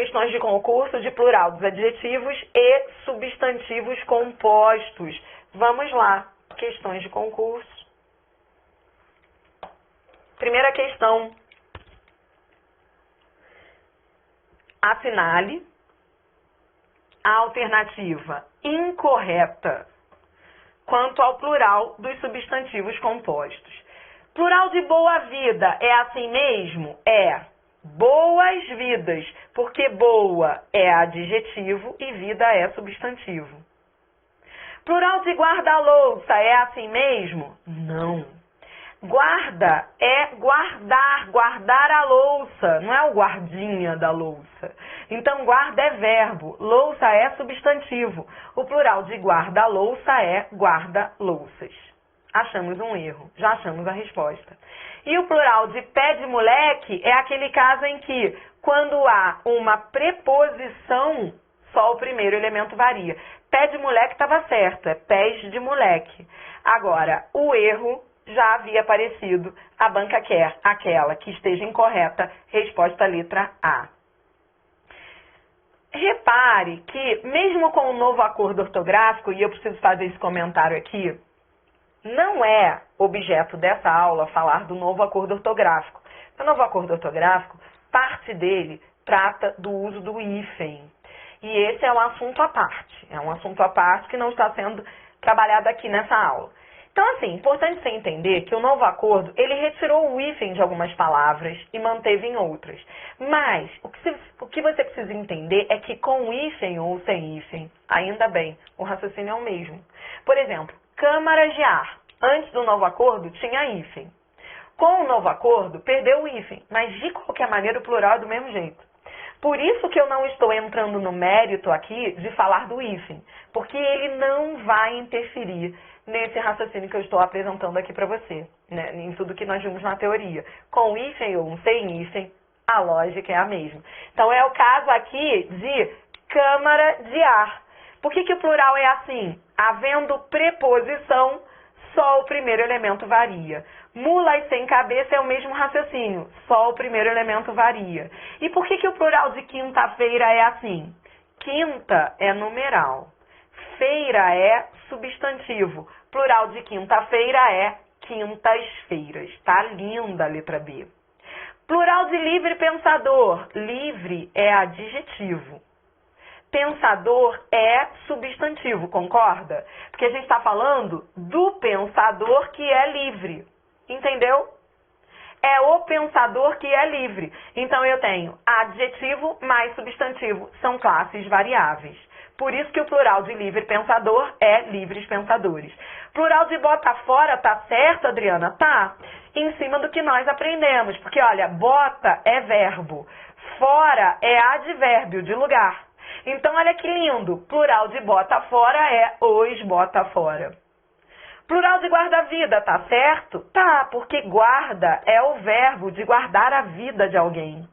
questões de concurso de plural dos adjetivos e substantivos compostos. Vamos lá, questões de concurso. Primeira questão. Assinale a alternativa incorreta quanto ao plural dos substantivos compostos. Plural de boa vida é assim mesmo? É. Boas vidas, porque boa é adjetivo e vida é substantivo. Plural de guarda-louça é assim mesmo? Não. Guarda é guardar, guardar a louça, não é o guardinha da louça. Então, guarda é verbo, louça é substantivo. O plural de guarda-louça é guarda-louças. Achamos um erro, já achamos a resposta. E o plural de pé de moleque é aquele caso em que, quando há uma preposição, só o primeiro elemento varia. Pé de moleque estava certo, é pés de moleque. Agora, o erro já havia aparecido, a banca quer aquela que esteja incorreta, resposta letra A. Repare que, mesmo com o novo acordo ortográfico, e eu preciso fazer esse comentário aqui, não é objeto dessa aula falar do novo acordo ortográfico. O novo acordo ortográfico, parte dele trata do uso do hífen. E esse é um assunto à parte. É um assunto à parte que não está sendo trabalhado aqui nessa aula. Então, assim, importante você entender que o novo acordo, ele retirou o hífen de algumas palavras e manteve em outras. Mas, o que você precisa entender é que com hífen ou sem hífen, ainda bem, o raciocínio é o mesmo. Por exemplo, câmaras de ar. Antes do novo acordo, tinha hífen. Com o novo acordo, perdeu o hífen, mas de qualquer maneira o plural é do mesmo jeito. Por isso que eu não estou entrando no mérito aqui de falar do hífen, porque ele não vai interferir nesse raciocínio que eu estou apresentando aqui para você, né, em tudo que nós vimos na teoria. Com hífen ou sem hífen, a lógica é a mesma. Então, é o caso aqui de câmara de ar. Por que o plural é assim? Havendo preposição, só o primeiro elemento varia. Mulas sem cabeça é o mesmo raciocínio, só o primeiro elemento varia. E por que o plural de quinta-feira é assim? Quinta é numeral, feira é substantivo, plural de quinta-feira é quintas-feiras. Tá linda a letra B. Plural de livre pensador, livre é adjetivo. Pensador é substantivo, concorda? Porque a gente está falando do pensador que é livre, entendeu? É o pensador que é livre. Então, eu tenho adjetivo mais substantivo, são classes variáveis. Por isso que o plural de livre pensador é livres pensadores. Plural de bota fora, tá certo, Adriana? Tá. Em cima do que nós aprendemos. Porque, olha, bota é verbo, fora é advérbio de lugar. Então, olha que lindo. Plural de bota fora é os bota fora. Plural de guarda-vida, tá certo? Tá, porque guarda é o verbo de guardar a vida de alguém.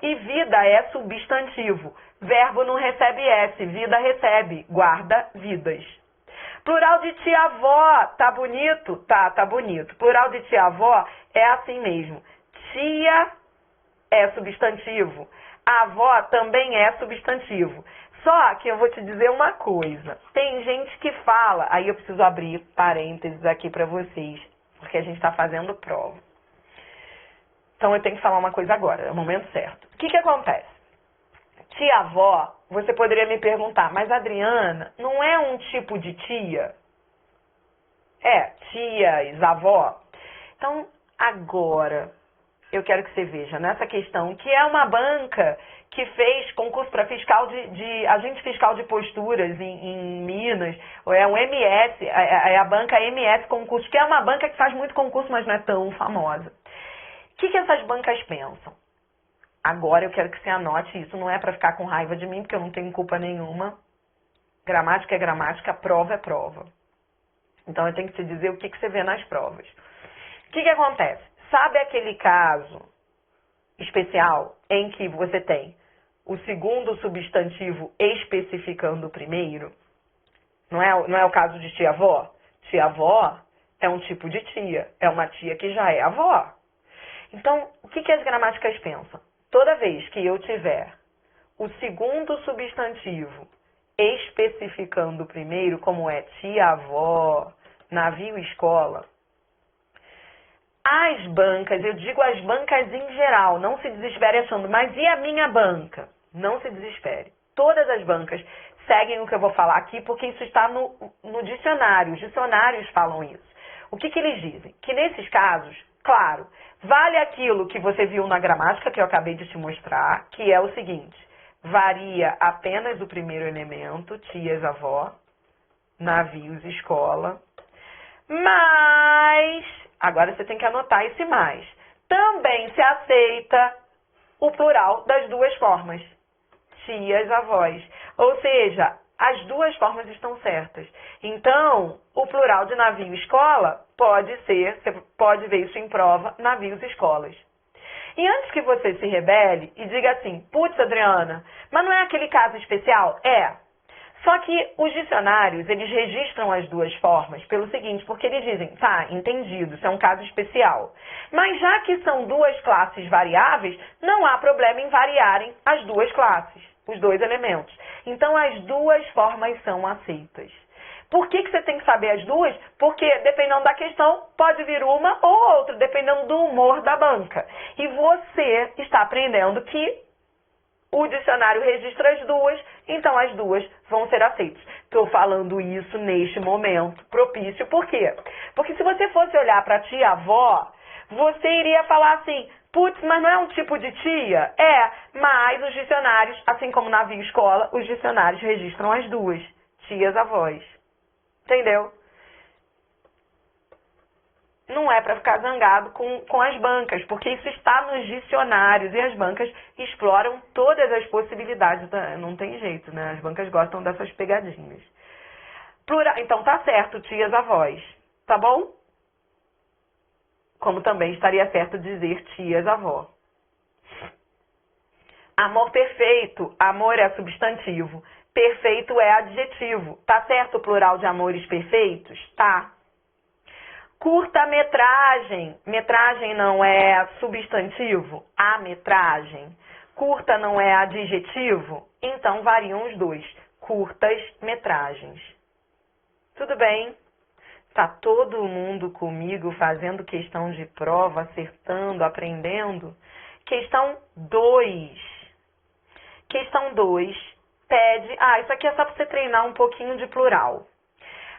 E vida é substantivo. Verbo não recebe S, vida recebe, guarda vidas. Plural de tia-avó, tá bonito? Tá bonito. Plural de tia-avó é assim mesmo. Tia é substantivo. Avó também é substantivo. Só que eu vou te dizer uma coisa. Tem gente que fala, aí eu preciso abrir parênteses aqui para vocês, porque a gente está fazendo prova. Então eu tenho que falar uma coisa agora, é o momento certo. O que acontece? Tia-avó, você poderia me perguntar, mas Adriana, não é um tipo de tia? É, tias, avó. Então, agora, eu quero que você veja nessa questão, que é uma banca que fez concurso para fiscal de agente fiscal de posturas em Minas, ou é um MS, é a banca MS Concurso, que é uma banca que faz muito concurso, mas não é tão famosa. O que essas bancas pensam? Agora eu quero que você anote isso, não é para ficar com raiva de mim, porque eu não tenho culpa nenhuma. Gramática é gramática, prova é prova. Então eu tenho que te dizer o que você vê nas provas. O que acontece? Sabe aquele caso especial em que você tem o segundo substantivo especificando o primeiro? Não é o caso de tia-avó? Tia-avó é um tipo de tia, é uma tia que já é avó. Então, o que as gramáticas pensam? Toda vez que eu tiver o segundo substantivo especificando o primeiro, como é tia, avó, navio, escola, as bancas, eu digo as bancas em geral, não se desespere achando, mas e a minha banca? Não se desespere. Todas as bancas seguem o que eu vou falar aqui, porque isso está no dicionário. Os dicionários falam isso. O que eles dizem? Que nesses casos, claro, vale aquilo que você viu na gramática, que eu acabei de te mostrar, que é o seguinte: varia apenas o primeiro elemento, tias, avó, navios, escola, mas, agora você tem que anotar esse mais, também se aceita o plural das duas formas, tias, avós. Ou seja, as duas formas estão certas. Então, o plural de navio e escola pode ser, você pode ver isso em prova, navios e escolas. E antes que você se rebele e diga assim, putz, Adriana, mas não é aquele caso especial? É. Só que os dicionários, eles registram as duas formas pelo seguinte, porque eles dizem, tá, entendido, isso é um caso especial. Mas já que são duas classes variáveis, não há problema em variarem as duas classes, os dois elementos. Então, as duas formas são aceitas. Por que você tem que saber as duas? Porque, dependendo da questão, pode vir uma ou outra, dependendo do humor da banca. E você está aprendendo que o dicionário registra as duas, então as duas vão ser aceitas. Estou falando isso neste momento propício. Por quê? Porque se você fosse olhar para tia-avó, você iria falar assim, putz, mas não é um tipo de tia? É, mas os dicionários, assim como navio e escola, os dicionários registram as duas, tias-avós. Entendeu? Não é para ficar zangado com as bancas, porque isso está nos dicionários e as bancas exploram todas as possibilidades. Não tem jeito, né? As bancas gostam dessas pegadinhas. Então tá certo, tias, avós. Tá bom? Como também estaria certo dizer tias, avó. Amor perfeito. Amor é substantivo. Perfeito é adjetivo. Tá certo o plural de amores perfeitos? Tá. Curta-metragem. Metragem não é substantivo? A metragem. Curta não é adjetivo? Então variam os dois. Curtas-metragens. Tudo bem? Tá todo mundo comigo fazendo questão de prova, acertando, aprendendo? Questão 2. Questão 2 pede... isso aqui é só para você treinar um pouquinho de plural.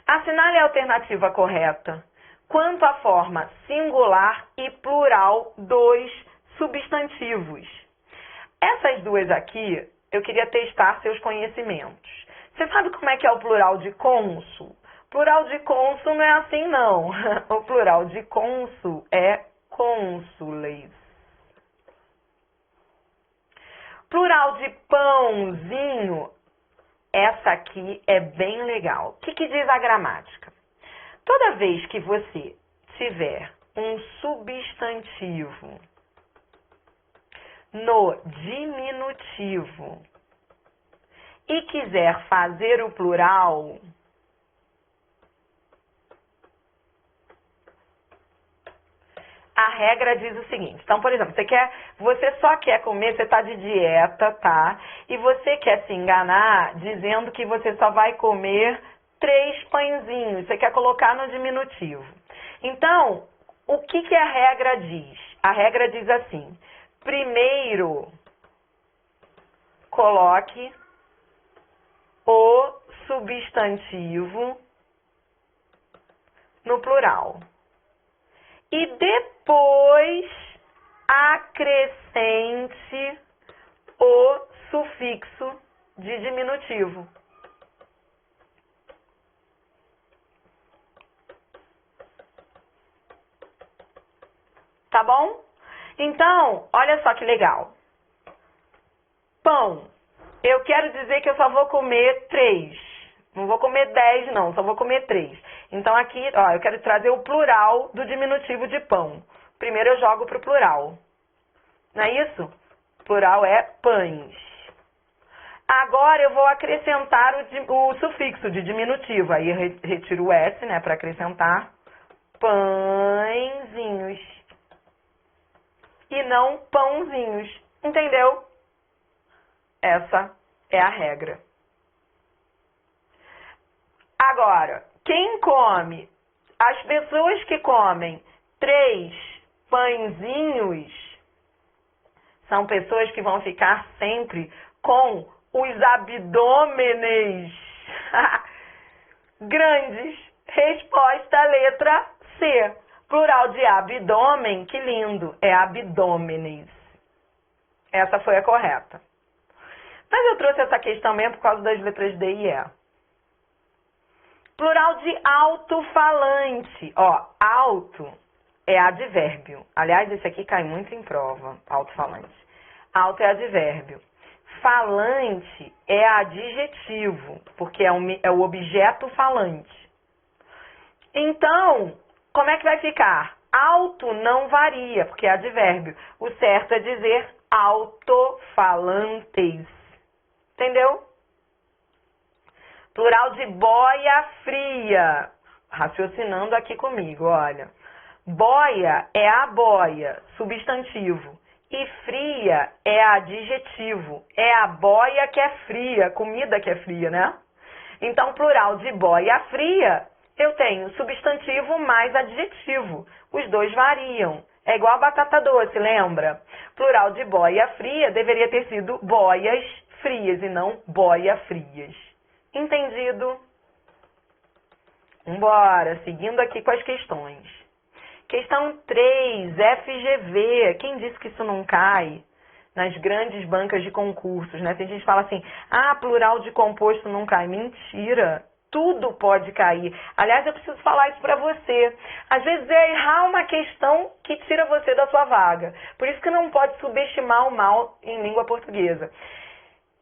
Assinale a alternativa correta quanto à forma singular e plural dos substantivos. Essas duas aqui, eu queria testar seus conhecimentos. Você sabe como é que é o plural de cônsul? Plural de cônsul não é assim, não. O plural de cônsul é cônsules. Plural de pãozinho, essa aqui é bem legal. O que diz a gramática? Toda vez que você tiver um substantivo no diminutivo e quiser fazer o plural, a regra diz o seguinte. Então, por exemplo, você só quer comer, você está de dieta, tá? E você quer se enganar dizendo que você só vai comer 3 pãezinhos, você quer colocar no diminutivo. Então, o que a regra diz? A regra diz assim, primeiro coloque o substantivo no plural. E depois acrescente o sufixo de diminutivo. Tá bom? Então, olha só que legal. Pão. Eu quero dizer que eu só vou comer 3. Não vou comer 10, não. Só vou comer 3. Então, aqui, eu quero trazer o plural do diminutivo de pão. Primeiro eu jogo para o plural. Não é isso? Plural é pães. Agora eu vou acrescentar o sufixo de diminutivo. Aí eu retiro o S, né, para acrescentar pãezinhos. E não pãozinhos. Entendeu? Essa é a regra. Agora, quem come, as pessoas que comem 3 pãezinhos, são pessoas que vão ficar sempre com os abdômenes grandes. Resposta, letra C. Plural de abdômen, que lindo, é abdômenes. Essa foi a correta. Mas eu trouxe essa questão mesmo por causa das letras D e E. Plural de alto-falante. Ó, alto é advérbio. Aliás, esse aqui cai muito em prova, alto-falante. Alto é advérbio. Falante é adjetivo, porque é o objeto falante. Então, como é que vai ficar? Alto não varia, porque é advérbio. O certo é dizer alto-falantes. Entendeu? Plural de boia fria. Raciocinando aqui comigo, olha. Boia é a boia, substantivo. E fria é adjetivo. É a boia que é fria, comida que é fria, né? Então, plural de boia fria, eu tenho substantivo mais adjetivo. Os dois variam. É igual a batata doce, lembra? Plural de boia fria deveria ter sido boias frias e não boia frias. Entendido? Vambora, seguindo aqui com as questões. Questão 3, FGV. Quem disse que isso não cai nas grandes bancas de concursos, né? Tem gente que fala assim, plural de composto não cai. Mentira! Tudo pode cair. Aliás, eu preciso falar isso para você. Às vezes é errar uma questão que tira você da sua vaga. Por isso que não pode subestimar o mal em língua portuguesa.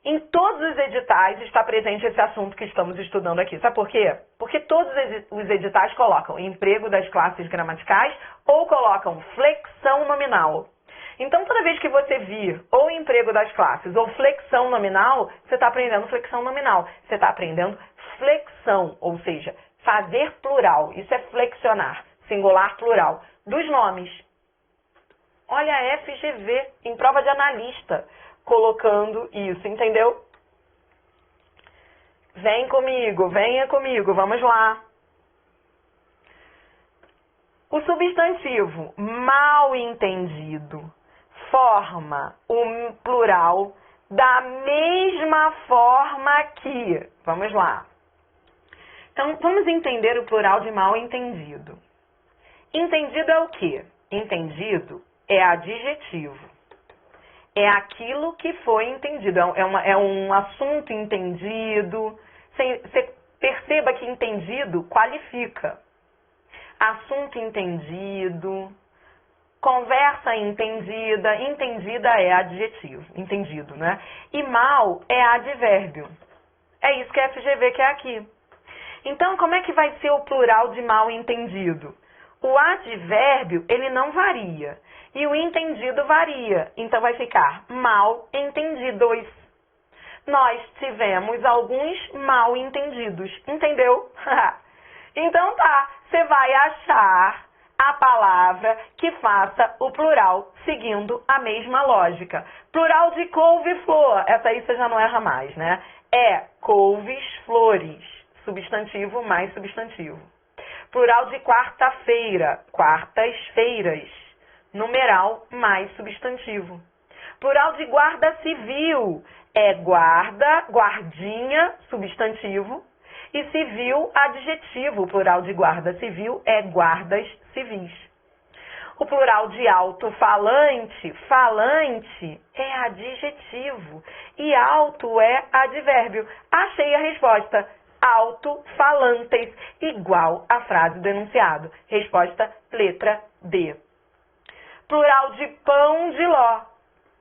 Em todos os editais está presente esse assunto que estamos estudando aqui. Sabe por quê? Porque todos os editais colocam emprego das classes gramaticais ou colocam flexão nominal. Então, toda vez que você vir ou emprego das classes ou flexão nominal, você está aprendendo flexão nominal. Você está aprendendo flexão, ou seja, fazer plural. Isso é flexionar, singular plural, dos nomes. Olha a FGV em prova de analista, colocando isso, entendeu? Vem comigo, venha comigo, vamos lá. O substantivo mal entendido forma o plural da mesma forma que... Vamos lá. Então, vamos entender o plural de mal entendido. Entendido é o quê? Entendido é adjetivo. É aquilo que foi entendido. É um assunto entendido. Você perceba que entendido qualifica. Assunto entendido. Conversa entendida. Entendida é adjetivo. Entendido, né? E mal é advérbio. É isso que a FGV quer aqui. Então, como é que vai ser o plural de mal entendido? O advérbio, ele não varia. E o entendido varia. Então, vai ficar mal entendidos. Nós tivemos alguns mal entendidos. Entendeu? Então, tá. Você vai achar a palavra que faça o plural, seguindo a mesma lógica. Plural de couve-flor. Essa aí você já não erra mais, né? É couves-flores. Substantivo mais substantivo. Plural de quarta-feira. Quartas-feiras. Numeral mais substantivo. Plural de guarda civil. É guarda, guardinha, substantivo. E civil, adjetivo. O plural de guarda civil é guardas civis. O plural de alto-falante, falante é adjetivo. E alto é advérbio. Achei a resposta. Alto-falantes, igual à frase do enunciado. Resposta, letra D. Plural de pão de ló.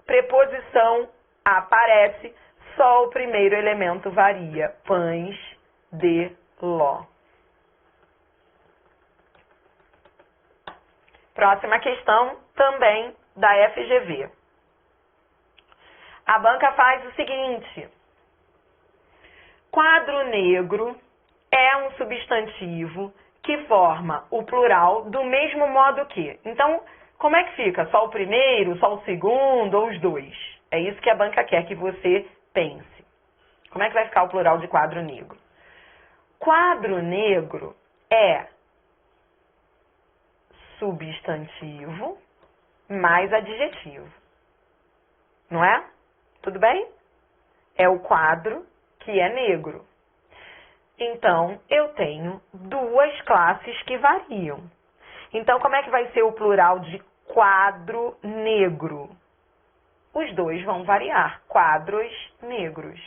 Preposição aparece, só o primeiro elemento varia. Pães de ló. Próxima questão, também da FGV. A banca faz o seguinte. Quadro negro é um substantivo que forma o plural do mesmo modo que. Então, como é que fica? Só o primeiro, só o segundo ou os dois? É isso que a banca quer que você Pense. Como é que vai ficar o plural de quadro negro? Quadro negro é substantivo mais adjetivo. Não é? Tudo bem? É o quadro que é negro. Então, eu tenho duas classes que variam. Então, como é que vai ser o plural de quadro negro? Os dois vão variar. Quadros negros.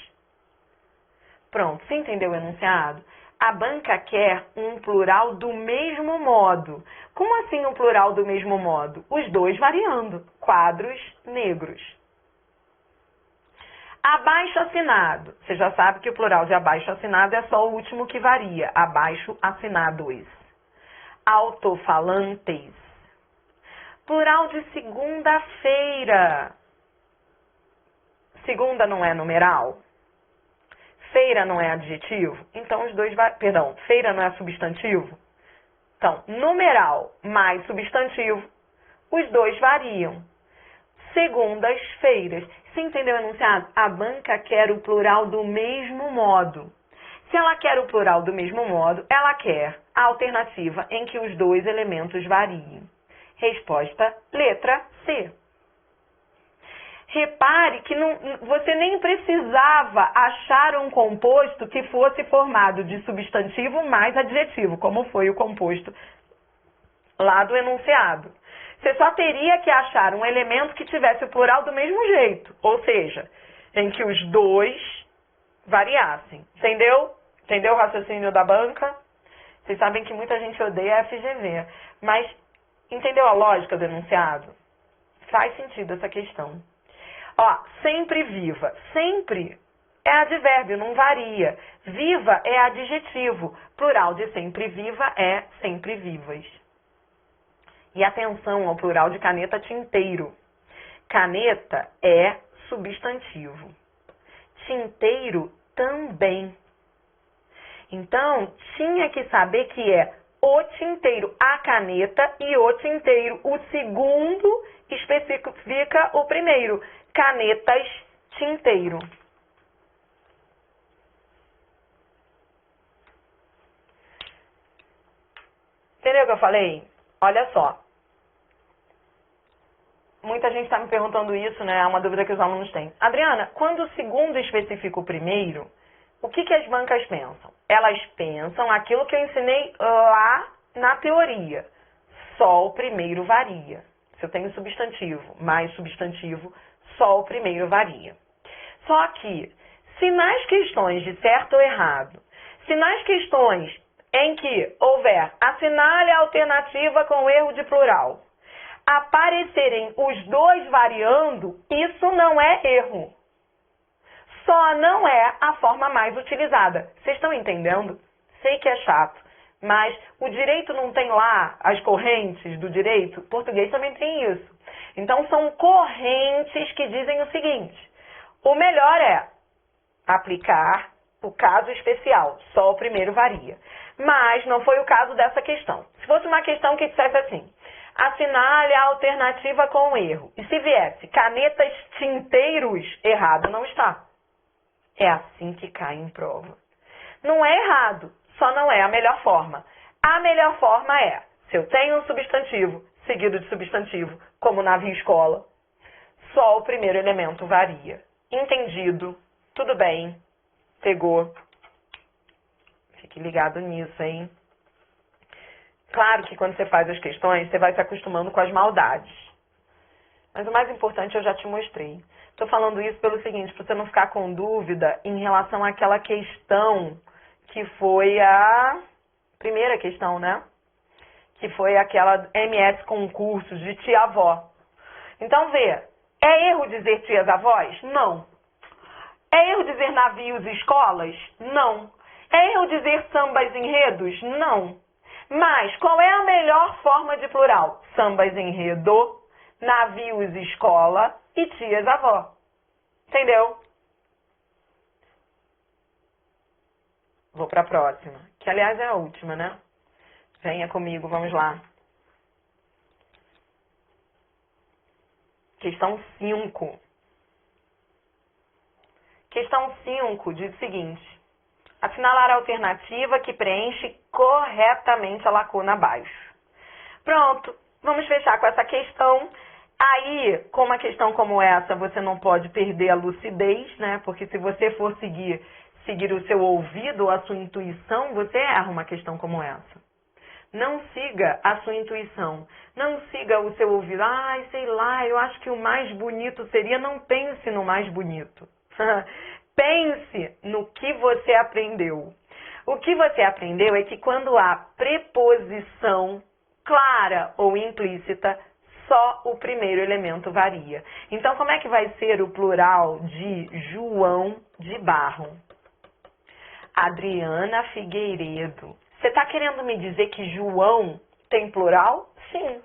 Pronto, você entendeu o enunciado? A banca quer um plural do mesmo modo. Como assim um plural do mesmo modo? Os dois variando. Quadros negros. Abaixo assinado. Você já sabe que o plural de abaixo assinado é só o último que varia. Abaixo assinados. Altofalantes. Plural de segunda-feira. Segunda não é numeral? Feira não é adjetivo? Então os dois... Perdão, feira não é substantivo? Então, numeral mais substantivo, os dois variam. Segundas-feiras. Você entendeu o enunciado? A banca quer o plural do mesmo modo. Se ela quer o plural do mesmo modo, ela quer a alternativa em que os dois elementos variem. Resposta, letra C. Repare que você nem precisava achar um composto que fosse formado de substantivo mais adjetivo, como foi o composto lá do enunciado. Você só teria que achar um elemento que tivesse o plural do mesmo jeito, ou seja, em que os dois variassem. Entendeu? Entendeu o raciocínio da banca? Vocês sabem que muita gente odeia a FGV, mas entendeu a lógica do enunciado? Faz sentido essa questão. Ó, sempre viva. Sempre é advérbio, não varia. Viva é adjetivo. Plural de sempre viva é sempre vivas. E atenção ao plural de caneta tinteiro. Caneta é substantivo. Tinteiro também. Então, tinha que saber que é o tinteiro, a caneta e o tinteiro. O segundo especifica o primeiro. Canetas, tinteiro. Entendeu o que eu falei? Olha só. Muita gente está me perguntando isso, né? É uma dúvida que os alunos têm. Adriana, quando o segundo especifica o primeiro, o que as bancas pensam? Elas pensam aquilo que eu ensinei lá na teoria. Só o primeiro varia. Se eu tenho substantivo mais substantivo, só o primeiro varia. Só que, se nas questões de certo ou errado, se nas questões em que houver assinale a alternativa com erro de plural, aparecerem os dois variando, isso não é erro. Só não é a forma mais utilizada. Vocês estão entendendo? Sei que é chato, mas o direito não tem lá as correntes do direito? O português também tem isso. Então, são correntes que dizem o seguinte: o melhor é aplicar o caso especial, só o primeiro varia. Mas não foi o caso dessa questão. Se fosse uma questão que dissesse assim, assinale a alternativa com erro. E se viesse canetas tinteiros, errado não está. É assim que cai em prova. Não é errado, só não é a melhor forma. A melhor forma é, se eu tenho um substantivo seguido de substantivo, como navio-escola, só o primeiro elemento varia. Entendido? Tudo bem? Pegou? Fique ligado nisso, hein? Claro que quando você faz as questões, você vai se acostumando com as maldades. Mas o mais importante eu já te mostrei. Estou falando isso pelo seguinte, para você não ficar com dúvida em relação àquela questão que foi a primeira questão, né? Que foi aquela MS concurso de tia-avó. Então, vê, é erro dizer tias-avós? Não. É erro dizer navios e escolas? Não. É erro dizer sambas enredos? Não. Mas, qual é a melhor forma de plural? Sambas enredo, navios escola e tias-avó. Entendeu? Vou para a próxima, que aliás é a última, né? Venha comigo, vamos lá. Questão 5. Questão 5 diz o seguinte: assinalar a alternativa que preenche corretamente a lacuna abaixo. Pronto, vamos fechar com essa questão. Aí, com uma questão como essa, você não pode perder a lucidez, né? Porque se você for seguir o seu ouvido ou a sua intuição, você erra uma questão como essa. Não siga a sua intuição. Não siga o seu ouvido. Ai, sei lá, eu acho que o mais bonito seria. Não pense no mais bonito. Pense no que você aprendeu. O que você aprendeu é que quando há preposição clara ou implícita, só o primeiro elemento varia. Então, como é que vai ser o plural de João de Barro? Adriana Figueiredo. Você está querendo me dizer que João tem plural? Sim.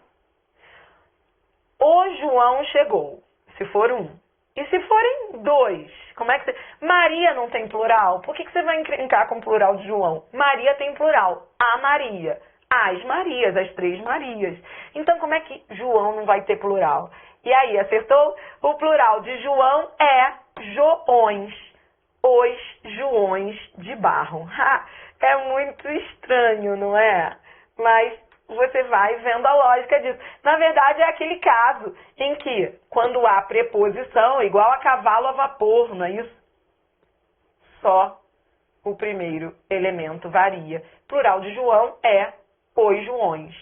O João chegou, se for um. E se forem dois? Como é que você... Maria não tem plural? Por que você vai encrencar com o plural de João? Maria tem plural. A Maria. As Marias, as 3 Marias. Então, como é que João não vai ter plural? E aí, acertou? O plural de João é Joões. Os Joões de Barro. É muito estranho, não é? Mas você vai vendo a lógica disso. Na verdade, é aquele caso em que, quando há preposição, igual a cavalo a vapor, não é isso? Só o primeiro elemento varia. Plural de João é os Joões.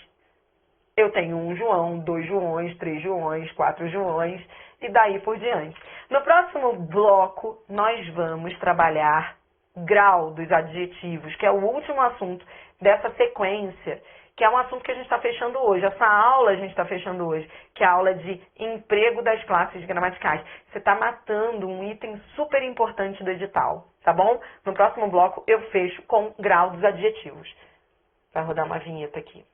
Eu tenho 1 João, 2 Joões, 3 Joões, 4 Joões e daí por diante. No próximo bloco, nós vamos trabalhar grau dos adjetivos, que é o último assunto dessa sequência, que é um assunto que a gente está fechando hoje. Essa aula a gente está fechando hoje, que é a aula de emprego das classes gramaticais. Você está matando um item super importante do edital, tá bom? No próximo bloco eu fecho com grau dos adjetivos. Vai rodar uma vinheta aqui.